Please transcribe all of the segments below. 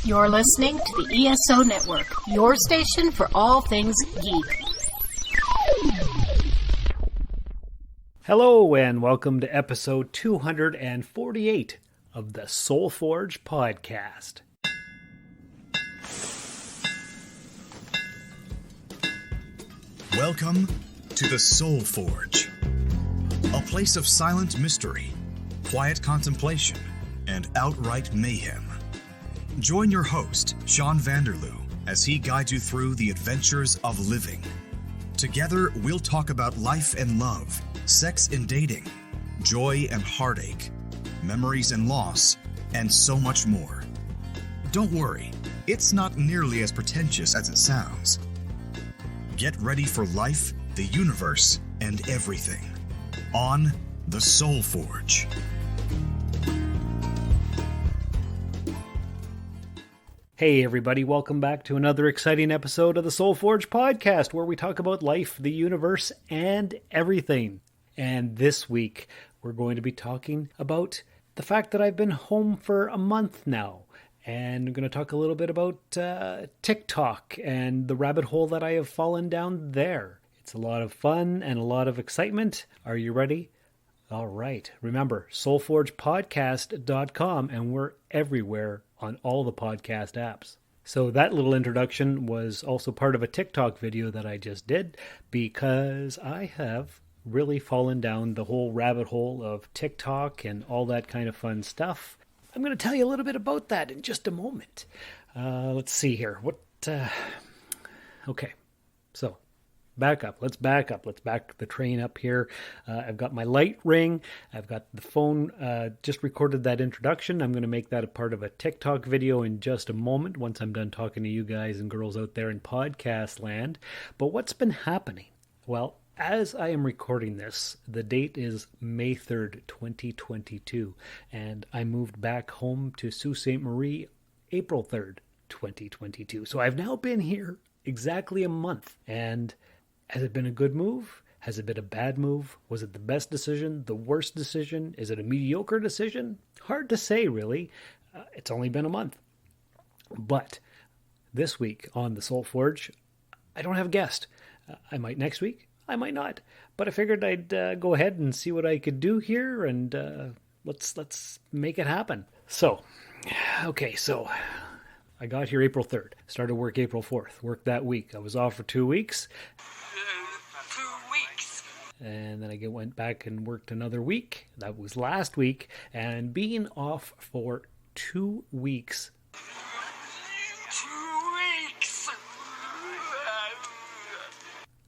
You're listening to the ESO Network, your station for all things geek. Hello and welcome to episode 248 of the Soul Forge podcast. Welcome to the Soul Forge, a place of silent mystery, quiet contemplation, and outright mayhem. Join your host, Sean Vanderloo, as he guides you through the adventures of living. Together, we'll talk about life and love, sex and dating, joy and heartache, memories and loss, and so much more. Don't worry, it's not nearly as pretentious as it sounds. Get ready for life, the universe, and everything on the Soul Forge. Hey everybody, welcome back to another exciting episode of the Soul Forge podcast where we talk about life, the universe, and everything. And this week, we're going to be talking about the fact that I've been home for a month now. And I'm going to talk a little bit about TikTok and the rabbit hole that I have fallen down there. It's a lot of fun and a lot of excitement. Are you ready? All right. Remember, soulforgepodcast.com, and we're everywhere on all the podcast apps. So that little introduction was also part of a TikTok video that I just did because I have really fallen down the whole rabbit hole of TikTok and all that kind of fun stuff. I'm going to tell you a little bit about that in just a moment. Let's see here. Okay, so back up. Let's back the train up here. I've got my light ring. I've got the phone. Just recorded that introduction. I'm going to make that a part of a TikTok video in just a moment once I'm done talking to you guys and girls out there in podcast land. But what's been happening? Well, as I am recording this, the date is May 3rd, 2022, and I moved back home to Sault Ste. Marie April 3rd, 2022. So I've now been here exactly a month, and has it been a good move? Has it been a bad move? Was it the best decision? The worst decision? Is it a mediocre decision? Hard to say, really. It's only been a month. But this week on the Soul Forge, I don't have a guest. I might next week. I might not. But I figured I'd go ahead and see what I could do here, and let's make it happen. So I got here April 3rd. Started work April 4th. Worked that week. I was off for 2 weeks. And then I went back and worked another week. That was last week. And being off for 2 weeks. 2 weeks!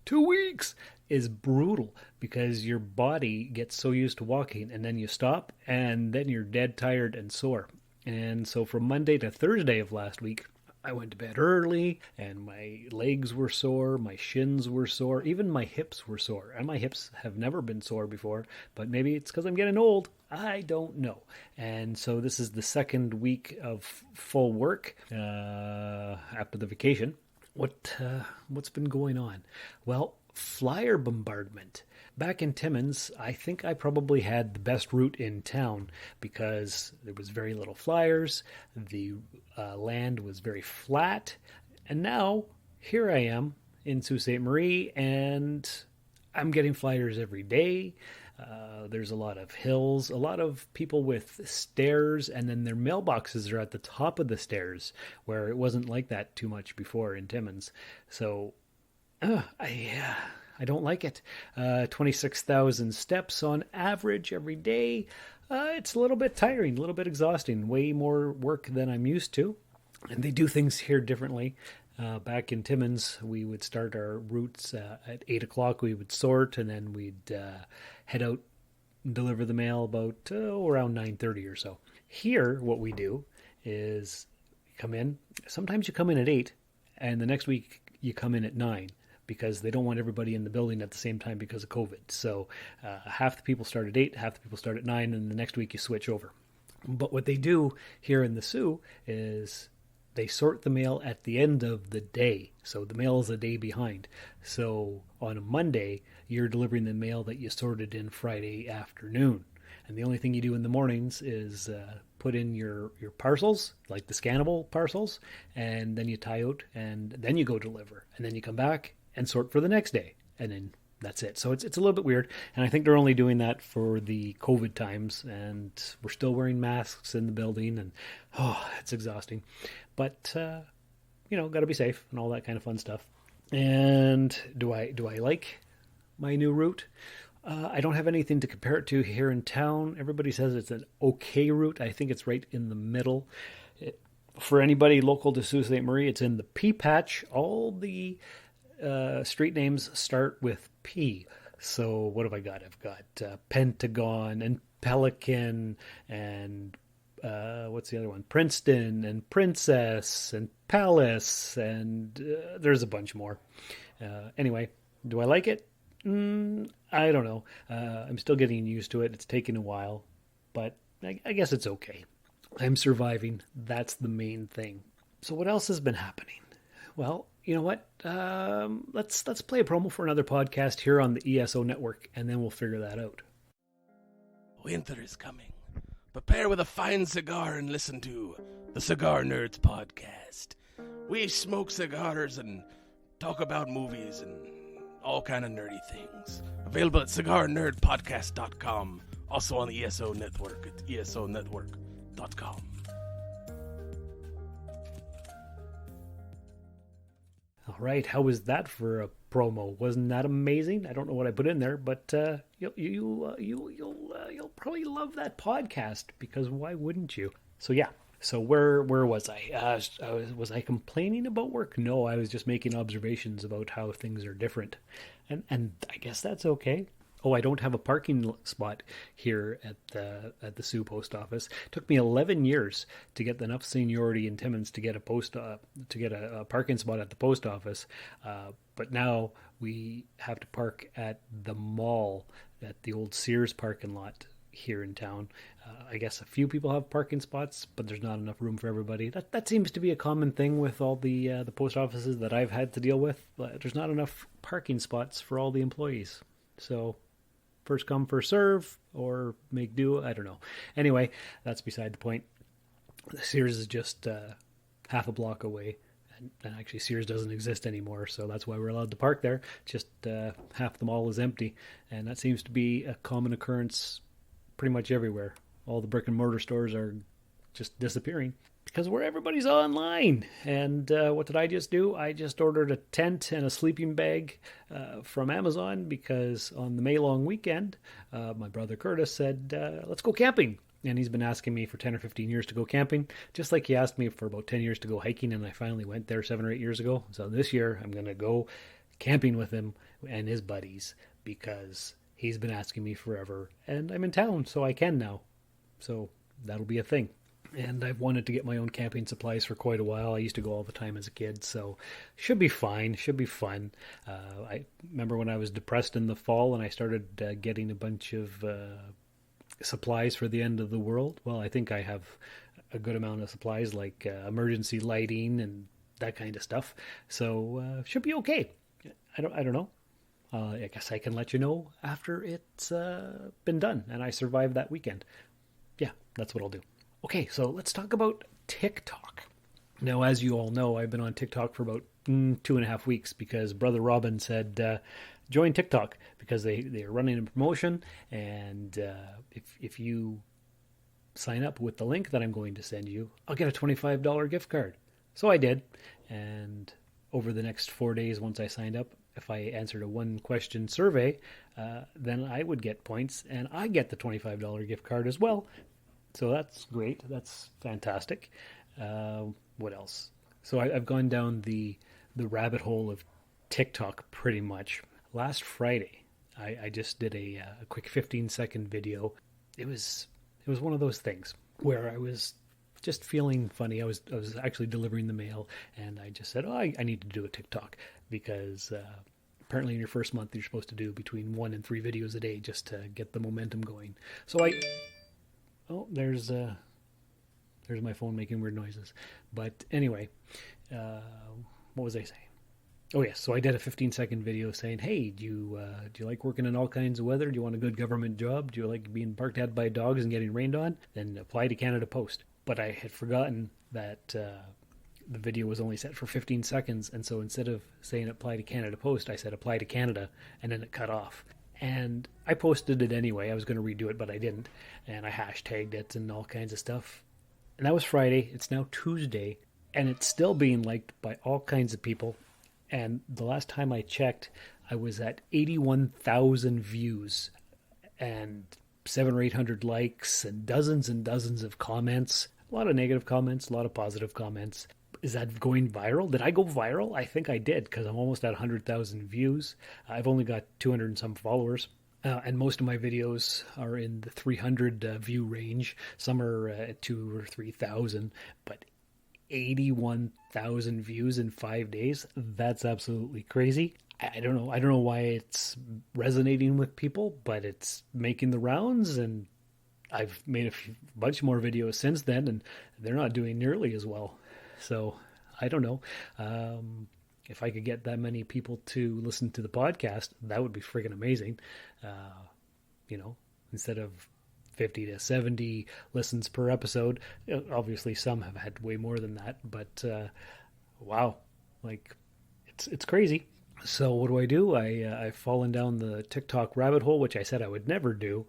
2 weeks is brutal because your body gets so used to walking, and then you stop, and then you're dead tired and sore. And so from Monday to Thursday of last week, I went to bed early, and my legs were sore, my shins were sore, even my hips were sore. And my hips have never been sore before, but maybe it's because I'm getting old. I don't know. And so this is the second week of full work after the vacation. What's been going on? Well, flyer bombardment. Back in Timmins, I think I probably had the best route in town because there was very little flyers, the land was very flat, and now here I am in Sault Ste. Marie, and I'm getting flyers every day. There's a lot of hills, a lot of people with stairs, and then their mailboxes are at the top of the stairs, where it wasn't like that too much before in Timmins. So I don't like it. 26,000 steps on average every day. It's a little bit tiring, a little bit exhausting, way more work than I'm used to. And they do things here differently. Back in Timmins, we would start our routes at 8 o'clock. We would sort, and then we'd head out and deliver the mail about around 9:30 or so. Here, what we do is come in. Sometimes you come in at 8, and the next week you come in at 9. Because they don't want everybody in the building at the same time because of COVID. So half the people start at 8, half the people start at 9, and the next week you switch over. But what they do here in the Sioux is they sort the mail at the end of the day. So the mail is a day behind. So on a Monday, you're delivering the mail that you sorted in Friday afternoon. And the only thing you do in the mornings is put in your parcels, like the scannable parcels, and then you tie out, and then you go deliver, and then you come back and sort for the next day, and then that's it. So it's a little bit weird, and I think they're only doing that for the COVID times, and we're still wearing masks in the building, and it's exhausting. But got to be safe and all that kind of fun stuff. And do I like my new route? I don't have anything to compare it to here in town. Everybody says it's an okay route. I think it's right in the middle. For anybody local to Sault Ste. Marie, it's in the P patch. All the street names start with P. So what have I got? I've got Pentagon and Pelican and what's the other one? Princeton and Princess and Palace, and there's a bunch more. Anyway, do I like it? I don't know. I'm still getting used to it. It's taken a while, but I guess it's okay. I'm surviving. That's the main thing. So what else has been happening? Well, you know what? Let's play a promo for another podcast here on the ESO network, and then we'll figure that out. Winter is coming. Prepare with a fine cigar and listen to the Cigar Nerds podcast. We smoke cigars and talk about movies and all kind of nerdy things. Available at cigarnerdpodcast.com. Also on the ESO network at esonetwork.com. All right, how was that for a promo? Wasn't that amazing? I don't know what I put in there, but you'll probably love that podcast, because why wouldn't you? So yeah. So where was I? Was I complaining about work? No, I was just making observations about how things are different, and I guess that's okay. Oh, I don't have a parking spot here at the Sioux post office. It took me 11 years to get enough seniority in Timmins to get a parking spot at the post office. But now we have to park at the mall, at the old Sears parking lot here in town. I guess a few people have parking spots, but there's not enough room for everybody. That seems to be a common thing with all the post offices that I've had to deal with. There's not enough parking spots for all the employees. So first come, first serve, or make do. I don't know. Anyway, that's beside the point. The Sears is just half a block away. And actually Sears doesn't exist anymore, so that's why we're allowed to park there. Just half the mall is empty. And that seems to be a common occurrence pretty much everywhere. All the brick and mortar stores are just disappearing because where everybody's online. And what did I just do? I just ordered a tent and a sleeping bag from Amazon, because on the May long weekend, my brother Curtis said, let's go camping. And he's been asking me for 10 or 15 years to go camping, just like he asked me for about 10 years to go hiking, and I finally went there 7 or 8 years ago. So this year I'm going to go camping with him and his buddies, because he's been asking me forever, and I'm in town, so I can now. So that'll be a thing. And I've wanted to get my own camping supplies for quite a while. I used to go all the time as a kid, so should be fine, should be fun. I remember when I was depressed in the fall and I started getting a bunch of supplies for the end of the world. Well, I think I have a good amount of supplies, like emergency lighting and that kind of stuff. So should be okay. I don't know. I guess I can let you know after it's been done and I survived that weekend. Yeah, that's what I'll do. Okay, so let's talk about TikTok. Now, as you all know, I've been on TikTok for about 2.5 weeks because Brother Robin said, join TikTok, because they are running a promotion, and if you sign up with the link that I'm going to send you, I'll get a $25 gift card. So I did, and over the next 4 days once I signed up, if I answered a one-question survey, then I would get points, and I get the $25 gift card as well. So that's great. That's fantastic. What else? So I've gone down the rabbit hole of TikTok pretty much. Last Friday, I just did a quick 15-second video. It was one of those things where I was just feeling funny. I was actually delivering the mail, and I just said, I need to do a TikTok, because apparently in your first month you're supposed to do between 1 and 3 videos a day just to get the momentum going. So there's my phone making weird noises. But anyway, what was I saying? Oh yes, so I did a 15-second video saying, "Hey, do you like working in all kinds of weather? Do you want a good government job? Do you like being barked at by dogs and getting rained on? Then apply to Canada Post." But I had forgotten that the video was only set for 15 seconds, and so instead of saying apply to Canada Post, I said apply to Canada, and then it cut off. And I posted it anyway. I was going to redo it, but I didn't, and I hashtagged it and all kinds of stuff. And that was Friday. It's now Tuesday, and it's still being liked by all kinds of people. And the last time I checked, I was at 81,000 views and 700 or 800 likes and dozens of comments. A lot of negative comments, a lot of positive comments. Is that going viral? Did I go viral? I think I did, because I'm almost at 100,000 views. I've only got 200 and some followers. And most of my videos are in the 300 view range. Some are at 2,000 or 3,000, but 81,000 views in 5 days. That's absolutely crazy. I don't know why it's resonating with people, but it's making the rounds, and I've made a bunch more videos since then, and they're not doing nearly as well. So I don't know. If I could get that many people to listen to the podcast, that would be friggin' amazing. Instead of 50 to 70 listens per episode. Obviously, some have had way more than that, but wow, like it's crazy. So what do? I've fallen down the TikTok rabbit hole, which I said I would never do,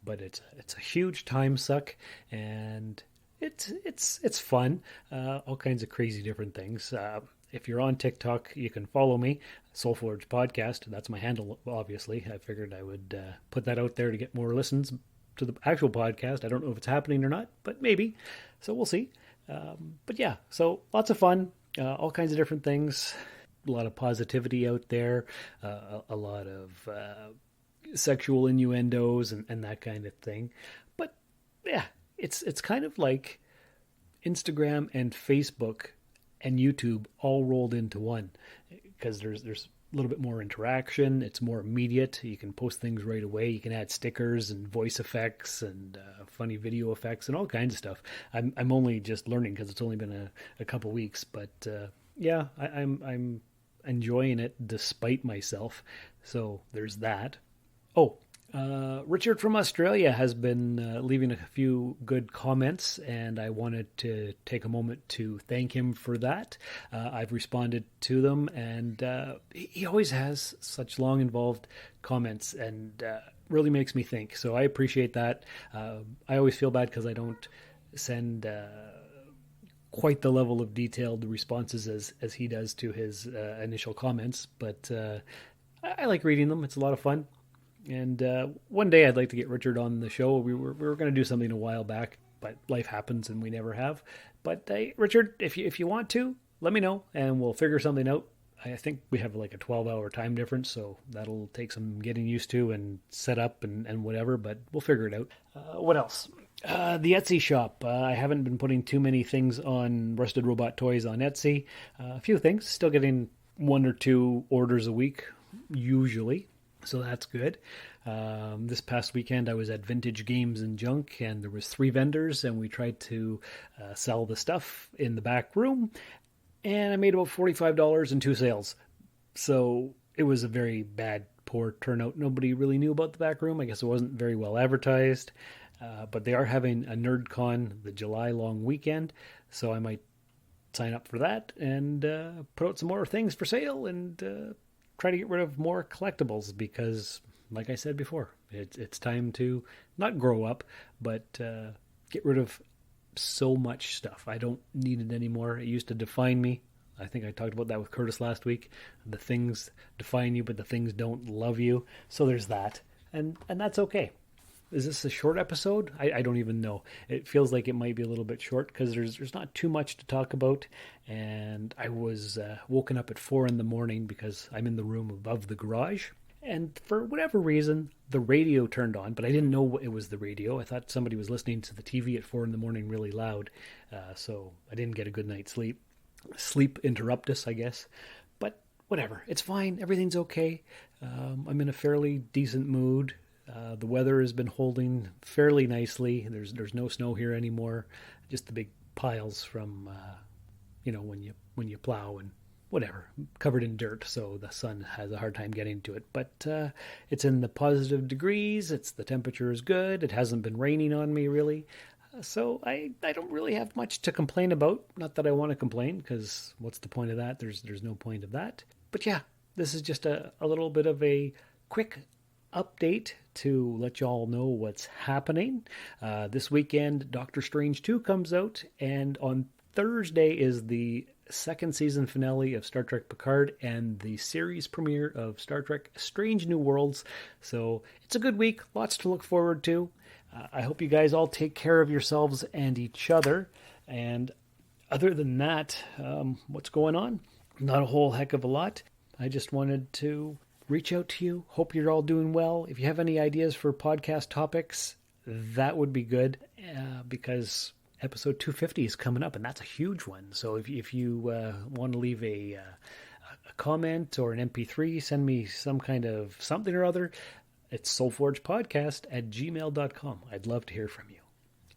but it's a huge time suck, and it's fun. All kinds of crazy different things. If you're on TikTok, you can follow me, Soul Forge Podcast. That's my handle, obviously. I figured I would put that out there to get more listens to the actual podcast. I don't know if it's happening or not, but maybe. So we'll see. But yeah, so lots of fun, all kinds of different things, a lot of positivity out there, a lot of sexual innuendos and that kind of thing. But yeah, it's kind of like Instagram and Facebook and YouTube all rolled into one, because there's a little bit more interaction. It's more immediate. You can post things right away. You can add stickers and voice effects and funny video effects and all kinds of stuff. I'm only just learning because it's only been a couple weeks, but yeah, I'm enjoying it despite myself. So there's that. Oh, Richard from Australia has been leaving a few good comments, and I wanted to take a moment to thank him for that. I've responded to them, and he always has such long, involved comments, and really makes me think. So I appreciate that. I always feel bad because I don't send quite the level of detailed responses as he does to his initial comments, but I like reading them. It's a lot of fun. And one day I'd like to get Richard on the show. We were going to do something a while back, but life happens and we never have. But Richard, if you want to, let me know and we'll figure something out. I think we have like a 12-hour time difference, so that'll take some getting used to and set up and whatever, but we'll figure it out. What else? The Etsy shop. I haven't been putting too many things on Rusted Robot Toys on Etsy. A few things. Still getting 1 or 2 orders a week, usually. So that's good. This past weekend I was at Vintage Games and Junk, and there was 3 vendors, and we tried to sell the stuff in the back room, and I made about $45 in 2 sales. So it was a very bad, poor turnout. Nobody really knew about the back room. I guess it wasn't very well advertised, but they are having a NerdCon the July long weekend, so I might sign up for that and put out some more things for sale and try to get rid of more collectibles, because like I said before, it's time to not grow up, but get rid of so much stuff. I don't need it anymore. It used to define me. I think I talked about that with Curtis last week. The things define you, but the things don't love you. So there's that. And that's okay. Is this a short episode? I don't even know. It feels like it might be a little bit short because there's not too much to talk about. And I was woken up at 4 a.m. because I'm in the room above the garage. And for whatever reason, the radio turned on, but I didn't know it was the radio. I thought somebody was listening to the TV at 4 a.m. really loud. So I didn't get a good night's sleep. Sleep interruptus, I guess. But whatever. It's fine. Everything's okay. I'm in a fairly decent mood. The weather has been holding fairly nicely. There's no snow here anymore. Just the big piles from when you plow and whatever, covered in dirt, so the sun has a hard time getting to it. But it's in the positive degrees, the temperature is good, it hasn't been raining on me really. So I don't really have much to complain about. Not that I want to complain, because what's the point of that? There's no point of that. But yeah, this is just a little bit of a quick update to let y'all know what's happening. This weekend, Doctor Strange 2 comes out, and on Thursday is the second season finale of Star Trek Picard and the series premiere of Star Trek Strange New Worlds. So it's a good week, lots to look forward to. I hope you guys all take care of yourselves and each other. And other than that, what's going on? Not a whole heck of a lot. I just wanted to reach out to you. Hope you're all doing well. If you have any ideas for podcast topics, that would be good, because episode 250 is coming up, and that's a huge one. So if you want to leave a comment or an MP3, send me some kind of something or other. It's soulforgepodcast@gmail.com. I'd love to hear from you.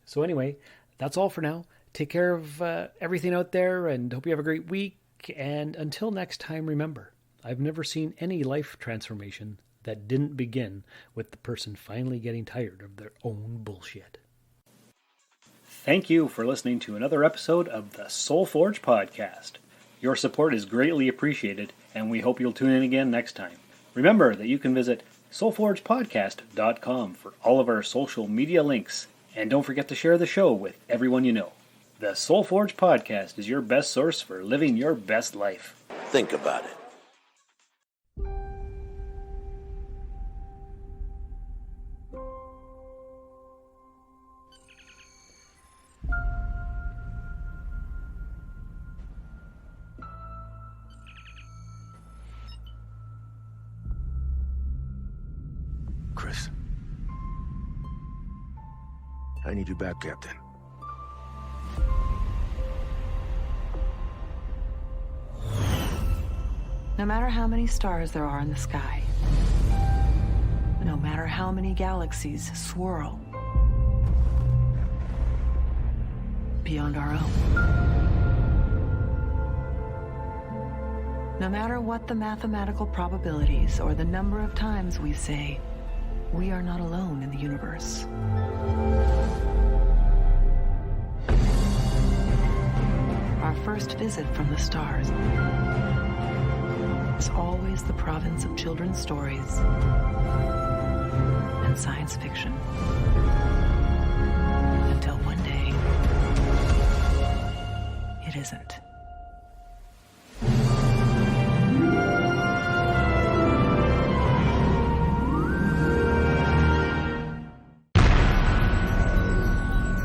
So anyway, that's all for now. Take care of everything out there, and hope you have a great week. And until next time, remember, I've never seen any life transformation that didn't begin with the person finally getting tired of their own bullshit. Thank you for listening to another episode of the Soul Forge Podcast. Your support is greatly appreciated, and we hope you'll tune in again next time. Remember that you can visit soulforgepodcast.com for all of our social media links, and don't forget to share the show with everyone you know. The Soul Forge Podcast is your best source for living your best life. Think about it. Chris. I need you back, Captain. No matter how many stars there are in the sky, no matter how many galaxies swirl beyond our own, no matter what the mathematical probabilities or the number of times we say, we are not alone in the universe. Our first visit from the stars is always the province of children's stories and science fiction. Until one day, it isn't.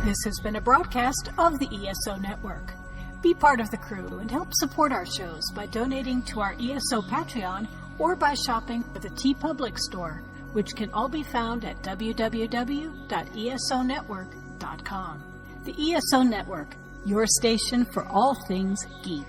This has been a broadcast of the ESO Network. Be part of the crew and help support our shows by donating to our ESO Patreon or by shopping at the TeePublic store, which can all be found at www.esonetwork.com. The ESO Network, your station for all things geek.